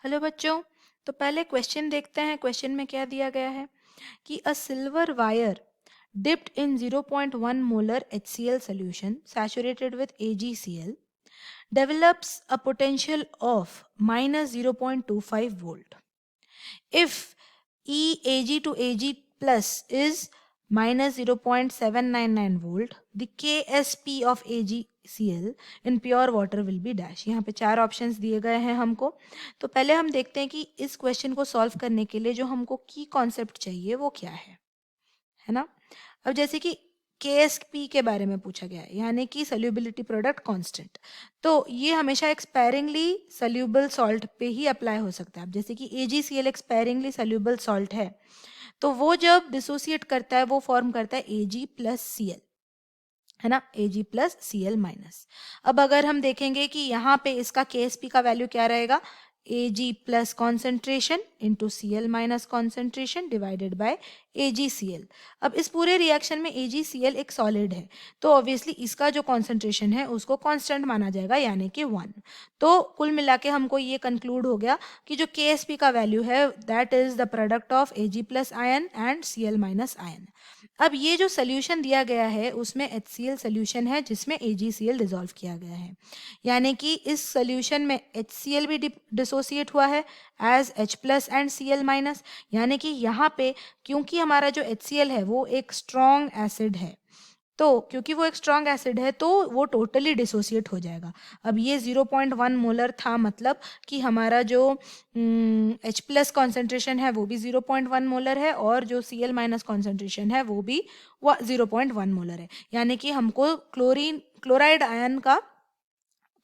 Hello बच्चों। तो पहले क्वेश्चन देखते हैं। क्वेश्चन में क्या दिया गया है कि अ silver wire dipped in 0.1 molar HCl solution saturated with AgCl develops a potential of minus 0.25 volt. If EAg to Ag plus is minus 0.799 volt, the KSP of AgCl in pure water will be dash. यहाँ पे चार options दिए गए हैं हमको। तो पहले हम देखते हैं कि इस क्वेश्चन को सॉल्व करने के लिए जो हमको की कॉन्सेप्ट चाहिए वो क्या है ना। अब जैसे कि KSP के बारे में पूछा गया है, यानी कि सोल्यूबिलिटी प्रोडक्ट कांस्टेंट। तो ये हमेशा एक्सपायरिंगली सोल्यूबल सॉल्ट पे ही अप्लाई हो सकता है। अब जैसे कि AgCl एक्सपायरिंगली सोल्यूबल सॉल्ट है, तो वो जब डिसोसिएट करता है वो फॉर्म करता है Ag प्लस Cl, है ना, Ag प्लस Cl माइनस। अब अगर हम देखेंगे कि यहाँ पे इसका KSP का वैल्यू क्या रहेगा, Ag plus concentration into Cl minus concentration divided bye AgCl। अब इस पूरे रिएक्शन में AgCl एक सॉलिड है, तो ऑब्वियसली इसका जो कॉन्सेंट्रेशन है उसको कांस्टेंट माना जाएगा, यानी कि 1। तो कुल मिला के हमको ये कंक्लूड हो गया कि जो KSP का वैल्यू है that is the product of Ag plus ion and Cl minus ion. अब ये जो सोल्यूशन दिया गया है उसमें HCl सोल्यूशन है जिसमें AgCl डिसॉल्व किया गया है, यानी कि इस सोल्यूशन में HCl भी डिसोसिएट हुआ है as H plus and Cl minus, यानी कि यहाँ पे क्योंकि हमारा जो HCl है वो एक स्ट्रॉन्ग एसिड है, तो क्योंकि वो एक स्ट्रॉन्ग एसिड है तो वो टोटली डिसोसिएट हो जाएगा। अब ये 0.1 मोलर था, मतलब कि हमारा जो H प्लस कॉन्सेंट्रेशन है वो भी 0.1 मोलर है और जो Cl माइनस कॉन्सेंट्रेशन है वो भी 0.1 मोलर है, यानी कि हमको क्लोराइड आयन का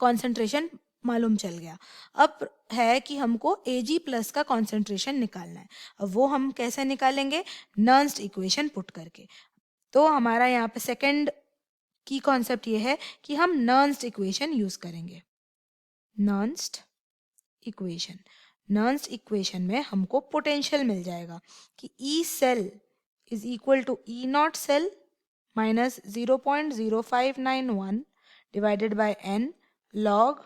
कॉन्सेंट्रेशन मालूम चल गया। अब है कि हमको Ag प्लस का कॉन्सेंट्रेशन निकालना है। अब वो हम कैसे निकालेंगे, नर्न्स्ट इक्वेशन पुट करके। तो हमारा यहाँ पे सेकंड की कॉन्सेप्ट ये है कि हम नर्न्स्ट इक्वेशन यूज करेंगे। नर्न्स्ट इक्वेशन, नर्न्स्ट इक्वेशन में हमको पोटेंशियल मिल जाएगा कि E cell is equal to E not cell minus 0.0591 divided by N log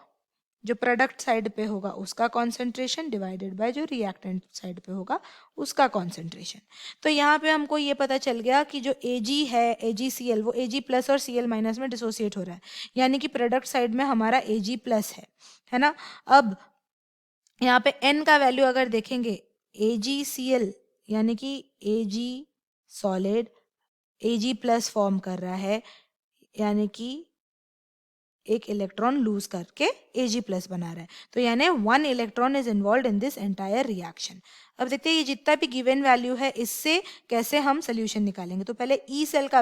जो प्रोडक्ट साइड पे होगा उसका कॉन्सेंट्रेशन डिवाइडेड बाय जो रिएक्टेंट साइड पे होगा उसका कॉन्सेंट्रेशन। तो यहाँ पे हमको ये पता चल गया कि जो Ag है AgCl वो Ag प्लस और Cl माइनस में डिसोसिएट हो रहा है, यानी कि प्रोडक्ट साइड में हमारा Ag प्लस है ना। अब यहाँ पे n का वैल्यू अगर देखेंगे AgCl यानी कि Ag solid Ag plus form कर रहा है, यानी कि एक इलेक्ट्रॉन लूज करके Ag प्लस बना रहा है, तो यानी 1 electron is involve in this entire reaction. अब देखते हैं ये जितना भी गिवन वैल्यू है इससे कैसे हम सोल्यूशन निकालेंगे। तो पहले ई सेल का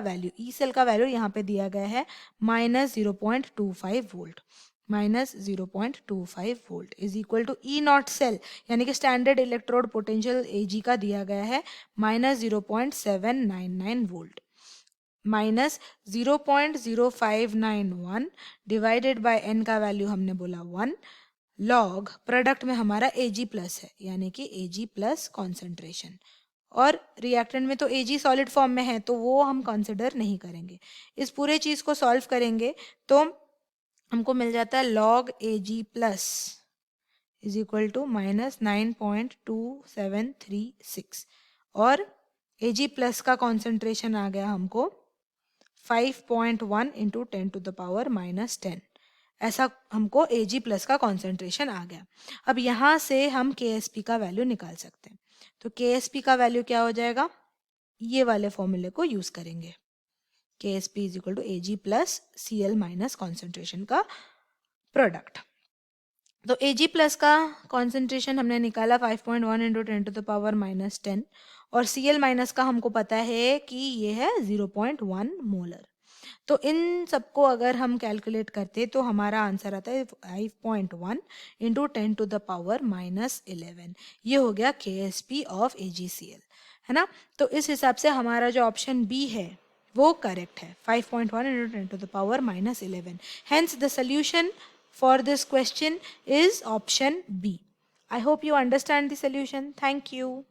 वैल्यू यहाँ पे दिया गया है minus 0.25 volt, minus 0.25 volt is equal to E not cell, यानी कि स्टैंडर्ड इलेक्ट्रोड पोटेंशियल Ag का दिया गया है minus 0.799 volt, minus 0.0591 divided bye n का वैल्यू हमने बोला 1 लॉग प्रोडक्ट में हमारा Ag प्लस है, यानी कि Ag प्लस कॉन्सेंट्रेशन, और रिएक्टेंट में तो Ag सॉलिड फॉर्म में है तो वो हम कंसिडर नहीं करेंगे। इस पूरे चीज को सॉल्व करेंगे तो हमको मिल जाता है log Ag plus is equal to minus 9.2736 और Ag प्लस का कॉन्सेंट्रेशन आ गया हमको 5.1 into 10 to the power minus 10। ऐसा हमको Ag प्लस का कॉन्सेंट्रेशन आ गया। अब यहाँ से हम KSP का वैल्यू निकाल सकते हैं। तो KSP का वैल्यू क्या हो जाएगा, ये वाले फॉर्मूले को यूज करेंगे। KSP is equal to Ag plus Cl minus concentration का प्रोडक्ट। तो Ag प्लस का कॉन्सेंट्रेशन हमने निकाला 5.1 into 10 to the power minus 10 और Cl माइनस का हमको पता है कि ये है 0.1 मोलर। तो इन सबको अगर हम कैलकुलेट करते तो हमारा आंसर आता है 5.1 into 10 to the power minus 11। ये हो गया KSP ऑफ AgCl, है ना। तो इस हिसाब से हमारा जो ऑप्शन बी है वो करेक्ट है, 5.1 into 10 to the power minus 11। Hence the solution for this question is option B. I hope you understand the solution. Thank you.